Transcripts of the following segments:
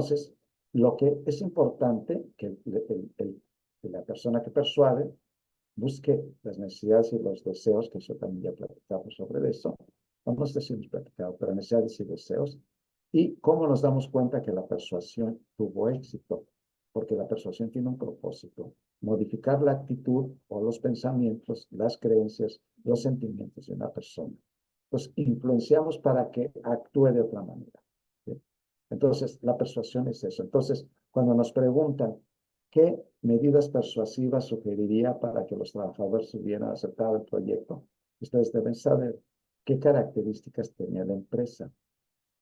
Entonces, lo que es importante que la persona que persuade busque las necesidades y los deseos, que eso también ya platicamos sobre eso, no sé si hemos platicado, pero necesidades y deseos, y cómo nos damos cuenta que la persuasión tuvo éxito, porque la persuasión tiene un propósito, modificar la actitud o los pensamientos, las creencias, los sentimientos de una persona. Entonces, influenciamos para que actúe de otra manera. ¿Sí? Entonces, la persuasión es eso. Entonces, cuando nos preguntan qué medidas persuasivas sugeriría para que los trabajadores hubieran aceptado el proyecto, ustedes deben saber qué características tenía la empresa,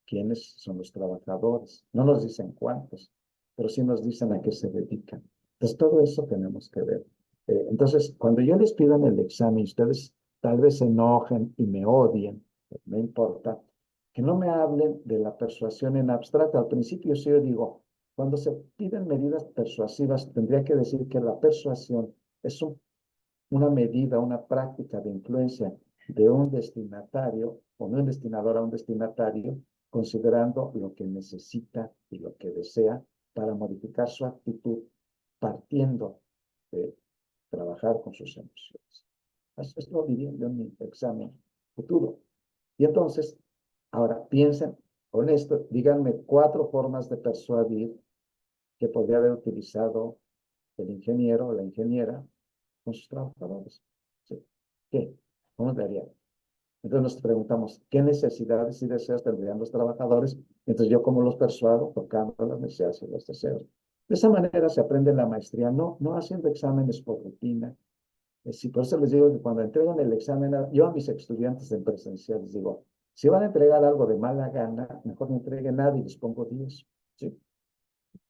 quiénes son los trabajadores. No nos dicen cuántos, pero sí nos dicen a qué se dedican. Entonces, todo eso tenemos que ver. Entonces, cuando yo les pido en el examen, ustedes tal vez se enojen y me odien, no importa, que no me hablen de la persuasión en abstracto. Al principio sí yo digo, cuando se piden medidas persuasivas, tendría que decir que la persuasión es una medida, una práctica de influencia de un destinatario o de un destinador a un destinatario, considerando lo que necesita y lo que desea para modificar su actitud, partiendo de trabajar con sus emociones. Esto lo diría yo en mi examen futuro. Y entonces, ahora piensen con esto, díganme 4 formas de persuadir que podría haber utilizado el ingeniero o la ingeniera con sus trabajadores. ¿Sí? ¿Qué? ¿Cómo le harían? Entonces nos preguntamos, ¿qué necesidades y deseos tendrían los trabajadores? Entonces yo cómo los persuado, tocando las necesidades y los deseos. De esa manera se aprende la maestría, no haciendo exámenes por rutina. Sí, por eso les digo que cuando entregan el examen, yo a mis estudiantes en presencial les digo, si van a entregar algo de mala gana, mejor no entreguen nada y les pongo 10. ¿Sí?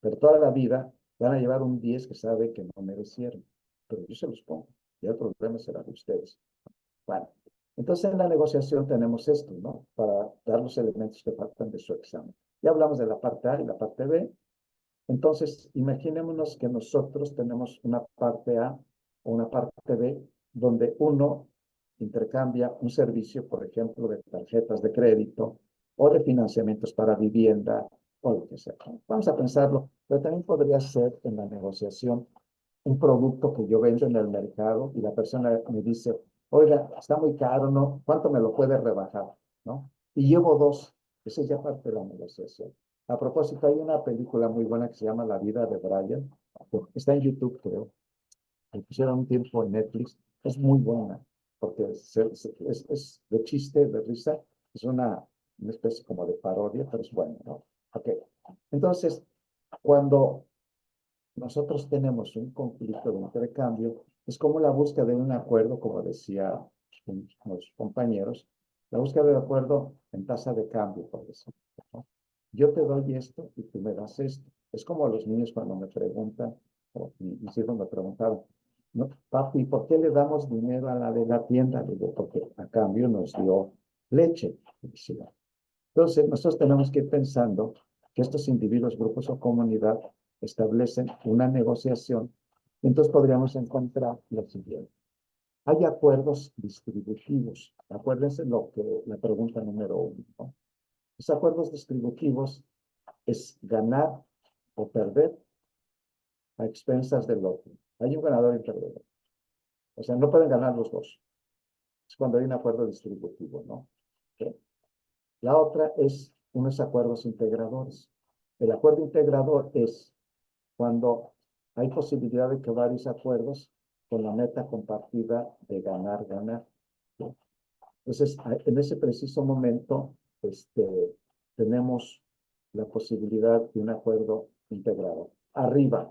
Pero toda la vida van a llevar un 10 que sabe que no merecieron. Pero yo se los pongo. Y el problema será de ustedes. Bueno, entonces en la negociación tenemos esto, ¿no? Para dar los elementos que faltan de su examen. Ya hablamos de la parte A y la parte B. Entonces, imaginémonos que nosotros tenemos una parte A o una parte B donde uno intercambia un servicio, por ejemplo, de tarjetas de crédito o de financiamientos para vivienda o lo que sea. Vamos a pensarlo, pero también podría ser en la negociación un producto que yo vendo en el mercado y la persona me dice, oiga, está muy caro, ¿no? ¿Cuánto me lo puede rebajar? ¿No? Y llevo 2. Esa es ya parte de la negociación. A propósito, hay una película muy buena que se llama La vida de Brian. Está en YouTube, creo. La pusieron un tiempo en Netflix. Es muy buena, porque es de chiste, de risa. Es una especie como de parodia, pero es buena, ¿no? Ok. Entonces, cuando nosotros tenemos un conflicto de intercambio, es como la búsqueda de un acuerdo, como decía los compañeros, la búsqueda de acuerdo en tasa de cambio, por eso, ¿no? Yo te doy esto y tú me das esto. Es como los niños cuando me preguntan, o mis hijos me preguntaron, ¿no? Papi, ¿por qué le damos dinero a la de la tienda? Le digo, porque a cambio nos dio leche. Entonces, nosotros tenemos que ir pensando que estos individuos, grupos o comunidad establecen una negociación. Entonces, podríamos encontrar lo siguiente. Hay acuerdos distributivos. Acuérdense lo que la pregunta número 1, ¿no? Los acuerdos distributivos es ganar o perder a expensas del otro. Hay un ganador y un perdedor. O sea, no pueden ganar los dos. Es cuando hay un acuerdo distributivo, ¿no? ¿Okay? La otra es unos acuerdos integradores. El acuerdo integrador es cuando hay posibilidad de que varios acuerdos con la meta compartida de ganar, ganar. ¿Sí? Entonces, en ese preciso momento, tenemos la posibilidad de un acuerdo integrado. Arriba,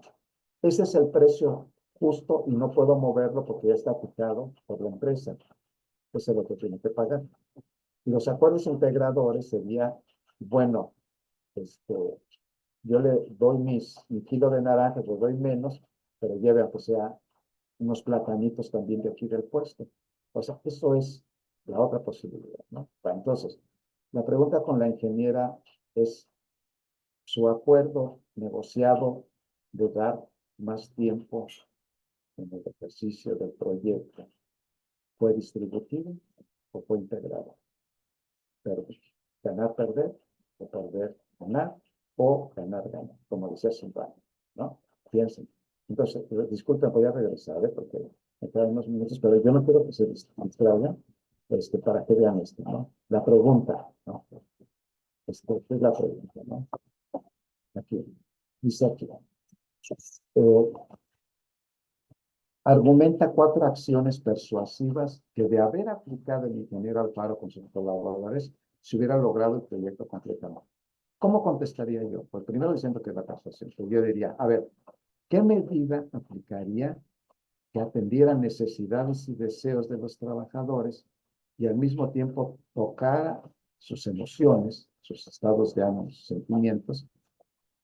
ese es el precio justo y no puedo moverlo porque ya está fijado por la empresa. Ese es lo que tiene que pagar. Y los acuerdos integradores sería, bueno, yo le doy mi kilo de naranjas, le doy menos, pero lleve a que sea unos platanitos también de aquí del puesto. O sea, eso es la otra posibilidad, ¿no? Bueno, entonces, la pregunta con la ingeniera es, ¿su acuerdo negociado de dar más tiempo en el ejercicio del proyecto fue distributivo o fue integrado? Perder, ganar, perder, o perder, ganar, o ganar, como decía Silvano, ¿no? Piensen. Entonces, disculpen, voy a regresar, porque me quedan unos minutos, pero yo no quiero que se distraigan, para que vean esto, ¿no? La pregunta, ¿no? ¿Qué es la pregunta, no? Aquí, dice aquí, eh, argumenta 4 acciones persuasivas que de haber aplicado el ingeniero Alfaro con sus colaboradores, se hubiera logrado el proyecto completamente. ¿Cómo contestaría yo? Pues primero diciendo que es la persuasión. Pues yo diría, a ver, ¿qué medida aplicaría que atendiera necesidades y deseos de los trabajadores y al mismo tiempo tocara sus emociones, sus estados de ánimo, sus sentimientos,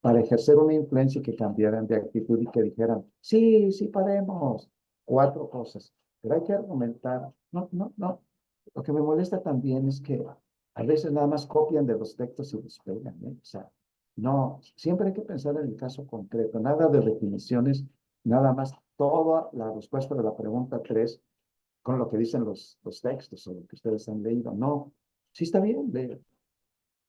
para ejercer una influencia y que cambiaran de actitud y que dijeran, sí, sí podemos? 4 cosas. Pero hay que argumentar. No, no, no. Lo que me molesta también es que a veces nada más copian de los textos y los pegan, ¿eh? O sea, no, siempre hay que pensar en el caso concreto, nada de definiciones, nada más toda la respuesta de la pregunta 3 con lo que dicen los textos o lo que ustedes han leído. No, sí está bien leer,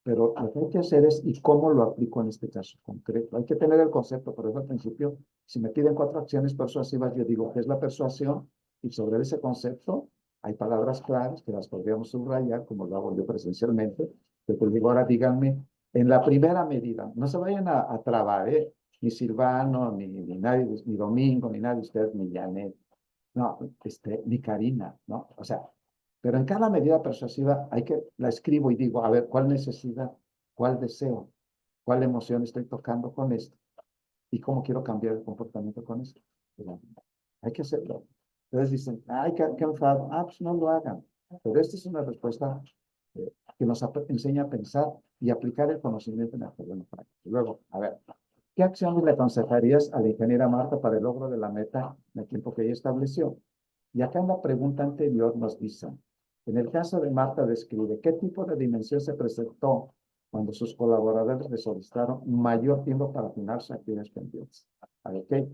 pero lo que hay que hacer es, ¿y cómo lo aplico en este caso concreto? Hay que tener el concepto, por eso al principio, si me piden 4 acciones persuasivas, yo digo, ¿qué es la persuasión? Y sobre ese concepto hay palabras claras que las podríamos subrayar, como lo hago yo presencialmente, que te digo, ahora díganme, en la primera medida, no se vayan a trabar, ¿eh? Ni Silvano, ni nadie, ni Domingo, ni nadie, ustedes, ni Janet, no, ni Karina, ¿no? O sea, pero en cada medida persuasiva la escribo y digo, a ver, ¿cuál necesidad, cuál deseo, cuál emoción estoy tocando con esto? ¿Y cómo quiero cambiar el comportamiento con esto? Pero hay que hacerlo. Entonces dicen, ay, qué enfado. Ah, pues no lo hagan. Pero esta es una respuesta que nos enseña a pensar y aplicar el conocimiento en el terreno práctico. Luego, a ver, ¿qué acciones le aconsejarías a la ingeniera Marta para el logro de la meta en el tiempo que ella estableció? Y acá en la pregunta anterior nos dicen, en el caso de Marta describe qué tipo de dimensión se presentó cuando sus colaboradores le solicitaron mayor tiempo para afinar sus actividades pendientes. A ver, ¿qué?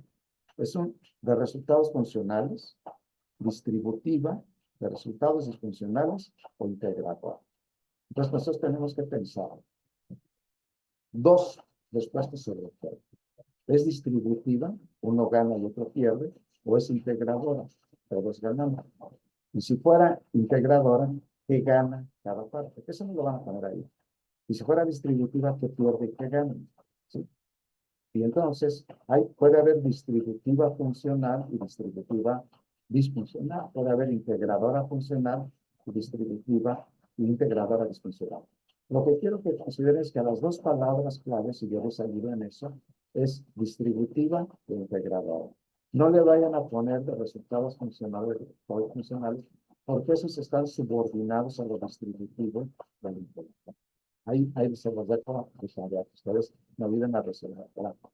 Es de resultados funcionales, distributiva, de resultados disfuncionales o integradora. Entonces nosotros tenemos que pensar 2 respuestas sobre el tema. ¿Es distributiva? Uno gana y otro pierde. ¿O es integradora? Todos ganamos. Y si fuera integradora, ¿qué gana cada parte? Eso no lo van a poner ahí. Y si fuera distributiva, ¿qué pierde y qué gana? ¿Sí? Y entonces, puede haber distributiva funcional y distributiva disfuncional. Puede haber integradora funcional y distributiva e integradora disfuncional. Lo que quiero que consideren es que las 2 palabras claves, y yo les ayudo en eso, es distributiva e integradora. No le vayan a poner de resultados funcionales o funcionales, porque esos están subordinados a lo distributivo de la integración. Ahí se los dejo a ustedes me ayuden a resolver.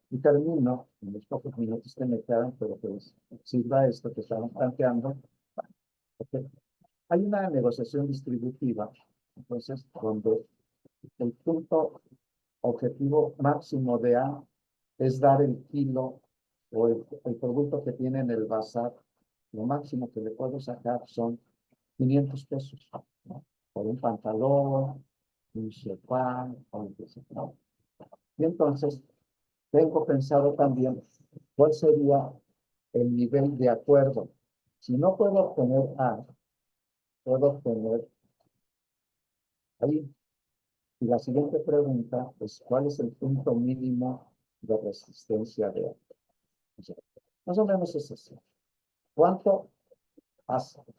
Y termino en los pocos minutos que me quedan, pero que les sirva esto que estamos planteando. Okay. Hay una negociación distributiva, entonces, donde el punto objetivo máximo de A es dar el kilo o el producto que tiene en el bazar. Lo máximo que le puedo sacar son 500 pesos, ¿no? Por un pantalón, un sofá, o lo que sea, ¿no? Y entonces, tengo pensado también cuál sería el nivel de acuerdo. Si no puedo obtener A, puedo obtener ahí. Y la siguiente pregunta es, ¿cuál es el punto mínimo de resistencia de A? O sea, más o menos es así. ¿Cuánto,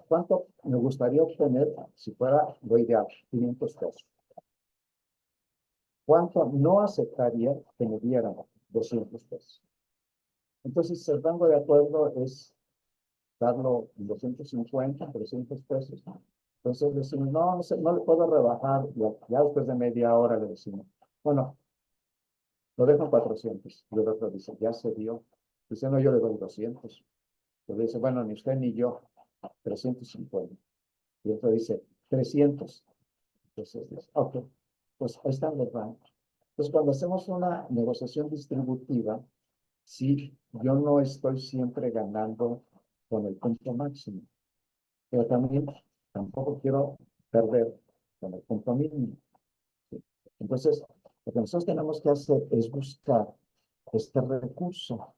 ¿Cuánto me gustaría obtener si fuera lo ideal? 500 pesos. ¿Cuánto no aceptaría que me dieran 200 pesos? Entonces, el rango de acuerdo es darlo en 250, 300 pesos. Entonces decimos, no, no le puedo rebajar. Ya después de media hora le decimos, bueno, lo dejo en 400. Y el otro dice, ya se dio. Dice, no, yo le doy 200. Entonces dice, bueno, ni usted ni yo, 350. Y otro dice, 300. Entonces dice, ok, pues ahí están los rangos. Entonces, cuando hacemos una negociación distributiva, sí, yo no estoy siempre ganando con el punto máximo, pero también tampoco quiero perder con el punto mínimo. ¿Sí? Entonces, Lo que nosotros tenemos que hacer es buscar este recurso.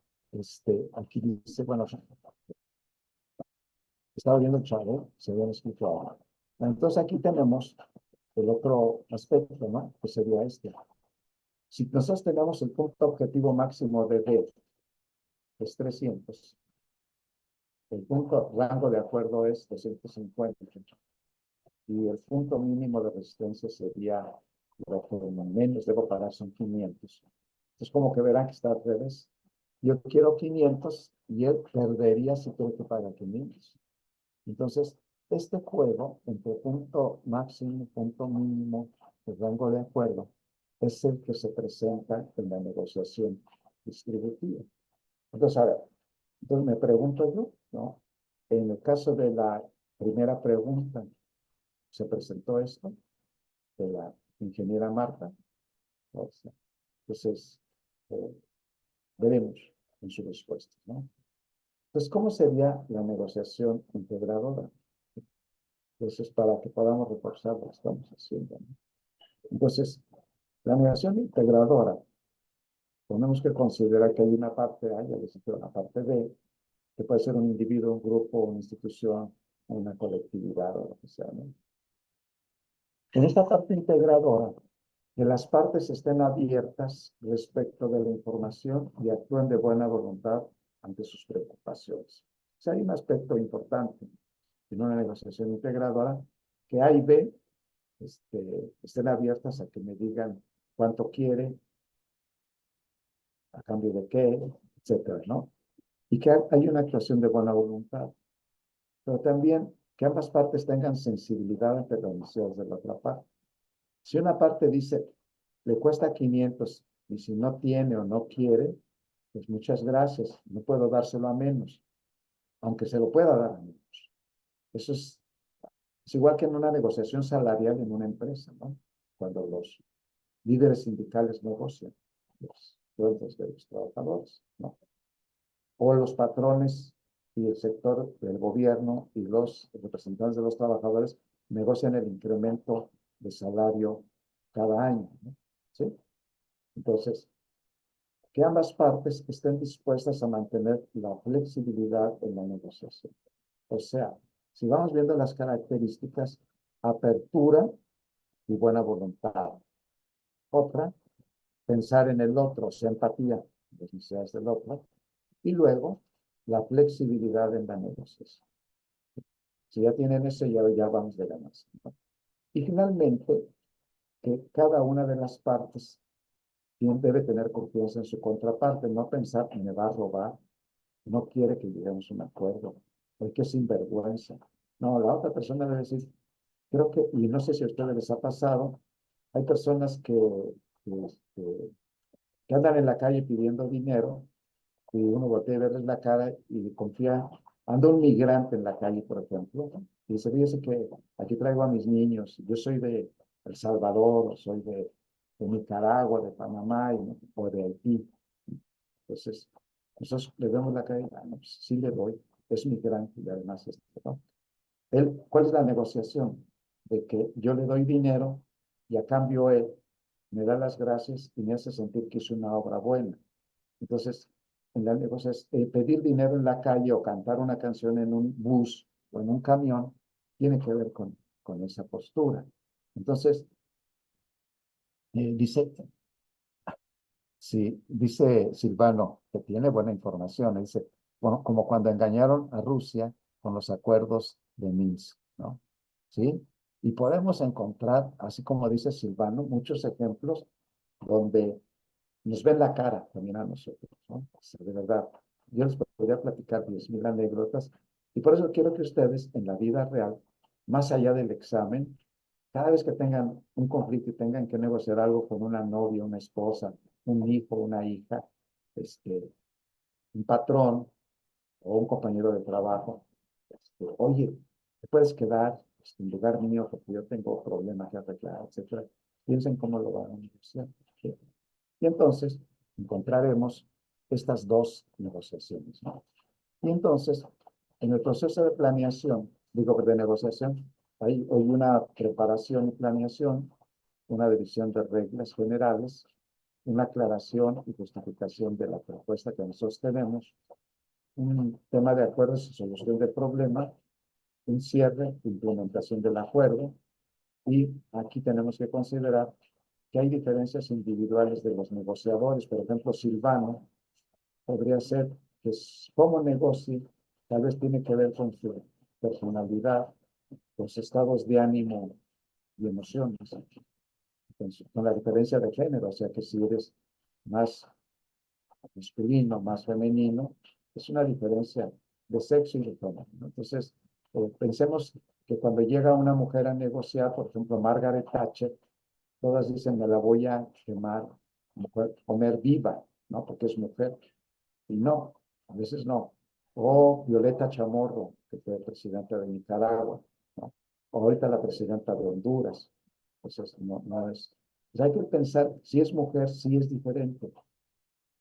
Aquí dice, bueno, estaba viendo el chavo, se habían escrito ahora. Entonces aquí tenemos el otro aspecto, ¿no? Que sería este. Si nosotros tenemos el punto objetivo máximo de D, es 300, el punto rango de acuerdo es 250, y el punto mínimo de resistencia sería, lo que menos debo pagar son 500. Entonces, como que verán que está al revés. Yo quiero 500 y él perdería si tengo que pagar 500. Entonces, este juego entre punto máximo y punto mínimo de rango de acuerdo es el que se presenta en la negociación distributiva. Entonces, a ver, entonces me pregunto yo, ¿no? En el caso de la primera pregunta, se presentó esto de la ingeniera Marta. O sea, entonces, eh, veremos en su respuesta, ¿no? Entonces, ¿cómo sería la negociación integradora? Entonces, para que podamos reforzar lo que estamos haciendo, ¿no? Entonces, la negociación integradora, tenemos que considerar que hay una parte A y una parte B, que puede ser un individuo, un grupo, una institución, una colectividad o lo que sea, ¿no? En esta parte integradora, que las partes estén abiertas respecto de la información y actúen de buena voluntad ante sus preocupaciones. O sea, hay un aspecto importante en una negociación integradora, que A y B estén abiertas a que me digan cuánto quiere, a cambio de qué, etcétera, ¿no? Y que hay una actuación de buena voluntad, pero también que ambas partes tengan sensibilidad ante las necesidades de la otra parte. Si una parte dice, le cuesta 500 y si no tiene o no quiere, pues muchas gracias, no puedo dárselo a menos, aunque se lo pueda dar a menos. Eso es igual que en una negociación salarial en una empresa, ¿no? Cuando los líderes sindicales negocian los sueldos de los trabajadores, ¿no? O los patrones y el sector del gobierno y los representantes de los trabajadores negocian el incremento de salario cada año, ¿no? ¿Sí? Entonces, que ambas partes estén dispuestas a mantener la flexibilidad en la negociación. O sea, si vamos viendo las características, apertura y buena voluntad. Otra, pensar en el otro, o sea, empatía, las necesidades del otro. Y luego, la flexibilidad en la negociación. Si ya tienen eso, ya vamos de ganas, ¿no? Y finalmente, que cada una de las partes debe tener confianza en su contraparte, no pensar que me va a robar, no quiere que lleguemos a un acuerdo, hay que sinvergüenza. No, la otra persona debe decir, creo que, y no sé si a ustedes les ha pasado, hay personas que andan en la calle pidiendo dinero y uno voltea a verles la cara y confía, anda un migrante en la calle, por ejemplo, y dice, fíjese que aquí traigo a mis niños, yo soy de El Salvador, o soy de Nicaragua, de Panamá o de Haití. Entonces, nosotros le vemos la cara y no, pues, sí le doy, es migrante y además ¿no? ¿Cuál es la negociación? De que yo le doy dinero y a cambio él me da las gracias y me hace sentir que hizo una obra buena. Entonces, en la negociación, pedir dinero en la calle o cantar una canción en un bus o en un camión tiene que ver con esa postura. Entonces, dice, sí, dice Silvano, que tiene buena información, dice, bueno, como cuando engañaron a Rusia con los acuerdos de Minsk, ¿no? ¿Sí? Y podemos encontrar, así como dice Silvano, muchos ejemplos donde nos ven la cara también a nosotros, ¿no? O sea, de verdad, yo les podría platicar 10,000 anécdotas y por eso quiero que ustedes en la vida real, más allá del examen, cada vez que tengan un conflicto y tengan que negociar algo con una novia, una esposa, un hijo, una hija, un patrón o un compañero de trabajo, oye, ¿te puedes quedar en lugar mío porque yo tengo problemas que arreglar, etcétera? Piensen cómo lo van a negociar. ¿Sí? Y entonces encontraremos estas dos negociaciones, ¿no? Y entonces, en el proceso de planeación, digo, de negociación, hay una preparación y planeación, una división de reglas generales, una aclaración y justificación de la propuesta que nosotros tenemos, un tema de acuerdos y solución de problema, un cierre, implementación del acuerdo, y aquí tenemos que considerar que hay diferencias individuales de los negociadores. Por ejemplo, Silvano podría ser que como negocie, tal vez tiene que ver con su personalidad, los estados de ánimo y emociones, con la diferencia de género, o sea que si eres más masculino, más femenino, es una diferencia de sexo y de género, ¿no? Entonces, pensemos que cuando llega una mujer a negociar, por ejemplo, Margaret Thatcher, todas dicen, me la voy a quemar, mujer, comer viva, ¿no? Porque es mujer. Y no, a veces no. O Violeta Chamorro, que fue presidenta de Nicaragua, ¿no? O ahorita la presidenta de Honduras. Entonces, no es. Pues hay que pensar, si es mujer, sí es diferente,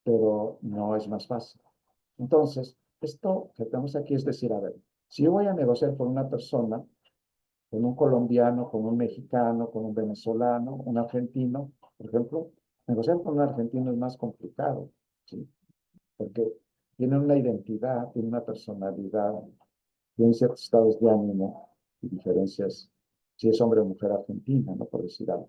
pero no es más fácil. Entonces, esto que tenemos aquí es decir, a ver, si yo voy a negociar con una persona, con un colombiano, con un mexicano, con un venezolano, un argentino, por ejemplo, negociar con un argentino es más complicado, ¿sí? Porque tienen una identidad, tienen una personalidad, tienen ciertos estados de ánimo y diferencias, si es hombre o mujer argentina, ¿no? Por decir algo.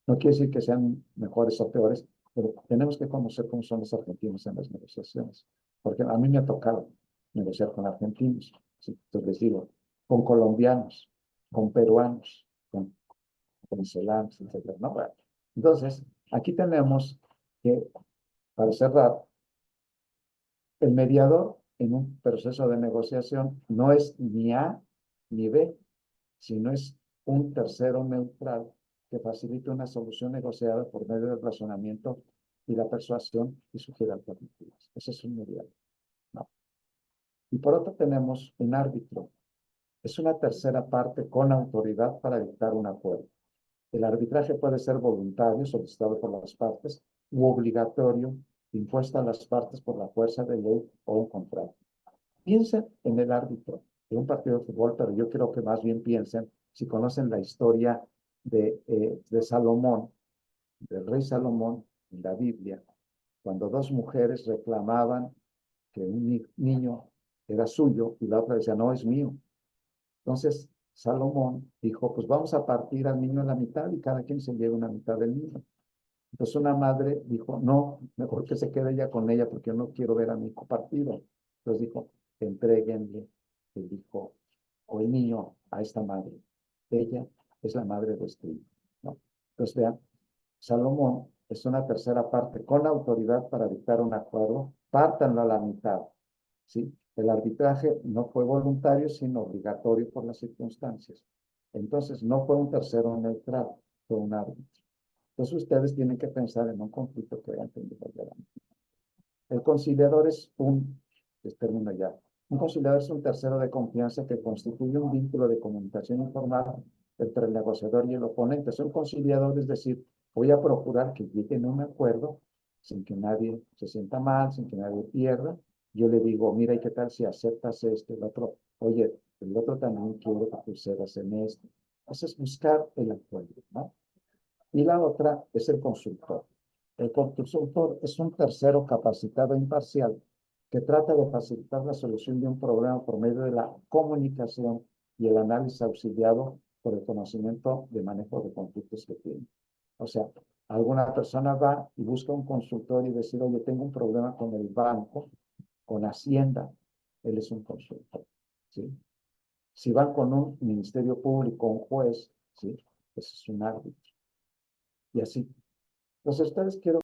No quiere decir que sean mejores o peores, pero tenemos que conocer cómo son los argentinos en las negociaciones. Porque a mí me ha tocado negociar con argentinos, ¿sí? Entonces les digo, con colombianos, con peruanos, con venezolanos, etc. ¿No? Bueno, entonces, aquí tenemos que, para cerrar, el mediador en un proceso de negociación no es ni A ni B, sino es un tercero neutral que facilita una solución negociada por medio del razonamiento y la persuasión y sugiere alternativas. Ese es un mediador, ¿no? Y por otro tenemos un árbitro. Es una tercera parte con autoridad para dictar un acuerdo. El arbitraje puede ser voluntario, solicitado por las partes, u obligatorio, impuesto a las partes por la fuerza de ley o un contrato. Piensen en el árbitro de un partido de fútbol, pero yo creo que más bien piensen, si conocen la historia de Salomón, del rey Salomón en la Biblia, cuando dos mujeres reclamaban que un niño era suyo y la otra decía, no, es mío. Entonces Salomón dijo, pues vamos a partir al niño en la mitad y cada quien se lleva una mitad del niño. Entonces una madre dijo, no, mejor que se quede ella con ella porque yo no quiero ver a mi hijo partido. Entonces dijo, entréguenle el hijo o el niño a esta madre. Ella es la madre de este hijo, ¿no? Entonces vean, Salomón es una tercera parte con autoridad para dictar un acuerdo, pártanlo a la mitad, ¿sí? El arbitraje no fue voluntario, sino obligatorio por las circunstancias. Entonces no fue un tercero neutral, fue un árbitro. Entonces ustedes tienen que pensar en un conflicto que hayan tenido. El conciliador es termino ya, un conciliador es un tercero de confianza que constituye un vínculo de comunicación informal entre el negociador y el oponente. Es un conciliador, es decir, voy a procurar que lleguen a un acuerdo sin que nadie se sienta mal, sin que nadie pierda. Yo le digo, mira, ¿y qué tal si aceptas esto? El otro, oye, el otro también quiere que tú cedas en esto. Eso es buscar el acuerdo, ¿no? Y la otra es el consultor. El consultor es un tercero capacitado e imparcial que trata de facilitar la solución de un problema por medio de la comunicación y el análisis auxiliado por el conocimiento de manejo de conflictos que tiene. O sea, alguna persona va y busca un consultor y decir, oye, tengo un problema con el banco, con Hacienda. Él es un consultor, ¿sí? Si van con un ministerio público, un juez, ¿sí? Ese es un árbitro. Y así. Entonces, ustedes quiero